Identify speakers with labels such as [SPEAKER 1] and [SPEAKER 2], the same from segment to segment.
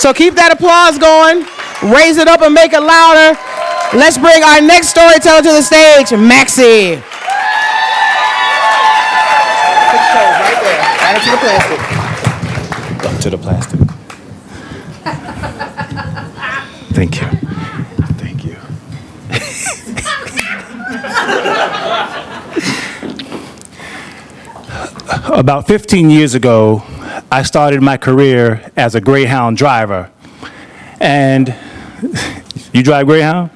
[SPEAKER 1] So keep that applause going. Raise it up and make it louder. Let's bring our next storyteller to the stage, Maxie. Put your toes right there. Add it to the plastic.
[SPEAKER 2] Up to the plastic. Thank you. Thank you. About 15 years ago, I started my career as a Greyhound driver. And you drive Greyhound?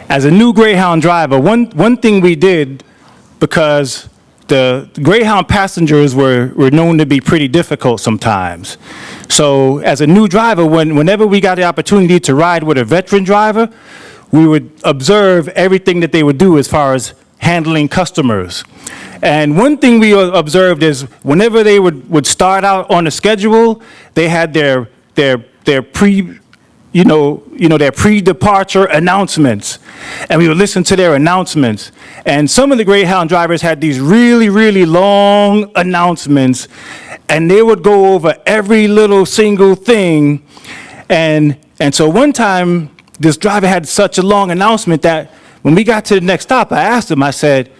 [SPEAKER 2] As a new Greyhound driver, one thing we did, because the Greyhound passengers were known to be pretty difficult sometimes. So as a new driver, whenever we got the opportunity to ride with a veteran driver, we would observe everything that they would do as far as handling customers. And one thing we observed is whenever they would start out on a schedule, they had their pre-departure announcements, and we would listen to their announcements. And some of the Greyhound drivers had these really, really long announcements, and they would go over every little single thing. And so one time, this driver had such a long announcement that when we got to the next stop, I asked him, I said,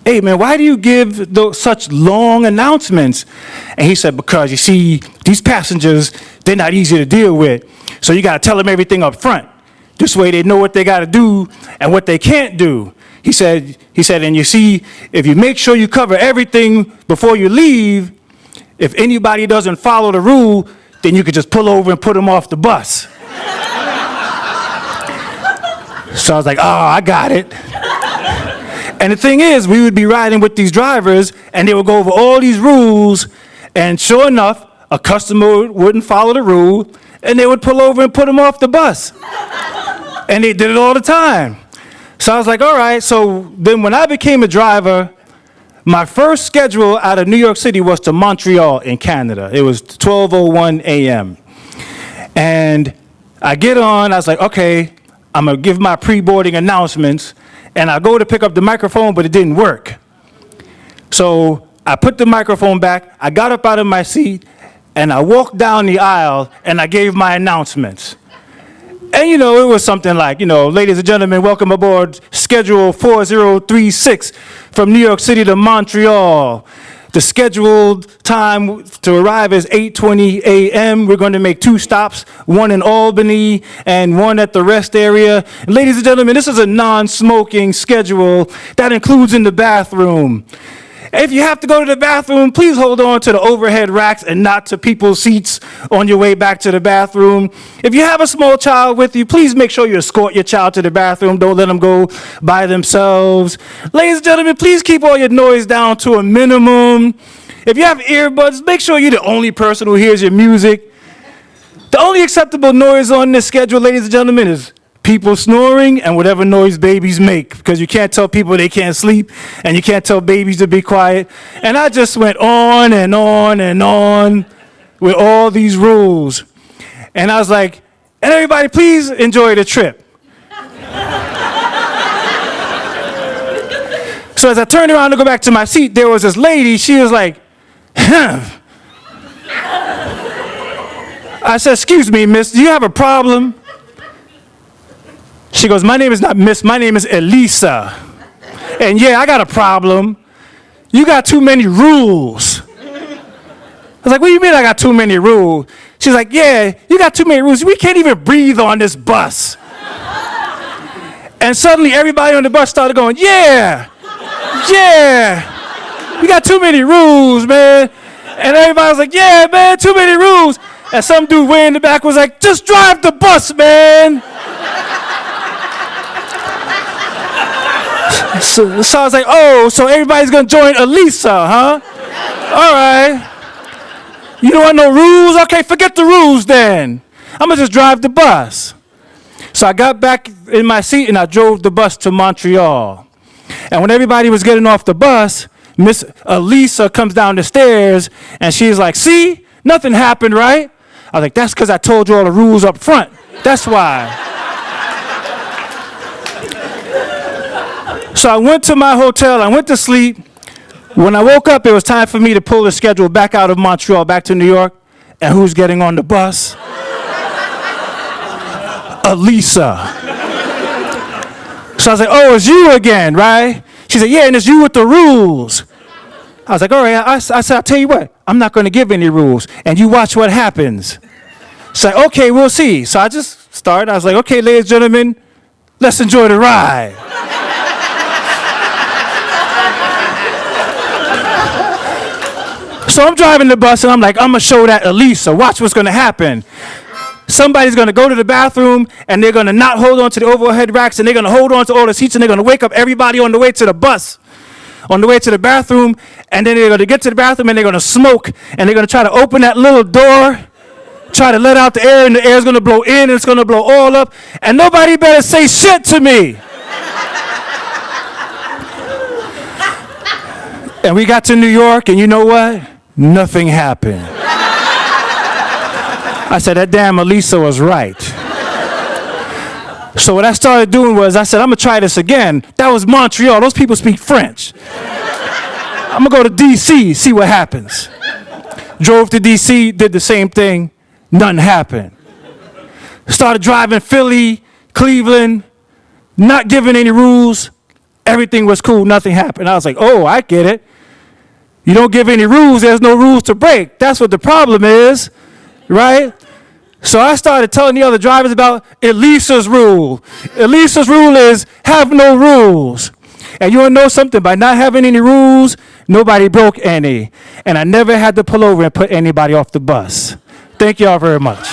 [SPEAKER 2] "Hey man, why do you give such long announcements?" And he said, "Because you see, these passengers, they're not easy to deal with. So you gotta tell them everything up front. This way they know what they gotta do and what they can't do." He said, "And you see, if you make sure you cover everything before you leave, if anybody doesn't follow the rule, then you could just pull over and put them off the bus." So I was like, "Oh, I got it." And the thing is, we would be riding with these drivers, and they would go over all these rules, and sure enough, a customer wouldn't follow the rule, and they would pull over and put them off the bus. And they did it all the time. So I was like, all right. So then when I became a driver, my first schedule out of New York City was to Montreal in Canada. It was 12:01 a.m. And I get on, I was like, okay, I'm gonna give my pre-boarding announcements, and I go to pick up the microphone, but it didn't work. So I put the microphone back, I got up out of my seat, and I walked down the aisle, and I gave my announcements. And it was something like, "Ladies and gentlemen, welcome aboard Schedule 4036 from New York City to Montreal. The scheduled time to arrive is 8:20 a.m. We're going to make 2 stops, one in Albany and one at the rest area. And ladies and gentlemen, this is a non-smoking schedule that includes in the bathroom. If you have to go to the bathroom, please hold on to the overhead racks and not to people's seats on your way back to the bathroom. If you have a small child with you, please make sure you escort your child to the bathroom. Don't let them go by themselves. Ladies and gentlemen, please keep all your noise down to a minimum. If you have earbuds, make sure you're the only person who hears your music. The only acceptable noise on this schedule, ladies and gentlemen, is people snoring and whatever noise babies make, because you can't tell people they can't sleep, and you can't tell babies to be quiet." And I just went on and on and on with all these rules. And I was like, "And everybody, please enjoy the trip." So as I turned around to go back to my seat, there was this lady, she was like, "Huh." I said, "Excuse me, miss, do you have a problem?" She goes, "My name is not Miss, my name is Elisa. And yeah, I got a problem. You got too many rules." I was like, "What do you mean I got too many rules?" She's like, "Yeah, you got too many rules. We can't even breathe on this bus." And suddenly everybody on the bus started going, "Yeah, yeah, you got too many rules, man." And everybody was like, "Yeah, man, too many rules." And some dude way in the back was like, "Just drive the bus, man." So I was like, "Oh, so everybody's gonna join Elisa, huh? All right. You don't want no rules? Okay, forget the rules then. I'm gonna just drive the bus." So I got back in my seat and I drove the bus to Montreal. And when everybody was getting off the bus, Miss Elisa comes down the stairs and she's like, "See, nothing happened, right?" I was like, "That's because I told you all the rules up front. That's why." So I went to my hotel, I went to sleep. When I woke up, it was time for me to pull the schedule back out of Montreal, back to New York. And who's getting on the bus? Elisa. So I was like, oh, it's you again, right? She said, yeah, and it's you with the rules. I was like, all right. I said, I'll tell you what, I'm not going to give any rules, and you watch what happens. She's like, okay, we'll see. So I just started. I was like, okay, ladies and gentlemen, let's enjoy the ride. So I'm driving the bus, and I'm like, I'm going to show that Elisa. Watch what's going to happen. Somebody's going to go to the bathroom, and they're going to not hold on to the overhead racks, and they're going to hold on to all the seats, and they're going to wake up everybody on the way to the bus, on the way to the bathroom, and then they're going to get to the bathroom, and they're going to smoke, and they're going to try to open that little door, try to let out the air, and the air's going to blow in, and it's going to blow all up, and nobody better say shit to me. And we got to New York, and you know what? Nothing happened. I said, that damn Elisa was right. So what I started doing was, I said, I'm going to try this again. That was Montreal. Those people speak French. I'm going to go to D.C., see what happens. Drove to D.C., did the same thing. Nothing happened. Started driving Philly, Cleveland, not giving any rules. Everything was cool. Nothing happened. I was like, oh, I get it. You don't give any rules, there's no rules to break. That's what the problem is, right? So I started telling the other drivers about Elisa's rule. Elisa's rule is have no rules. And you want to know something? By not having any rules, nobody broke any. And I never had to pull over and put anybody off the bus. Thank y'all very much.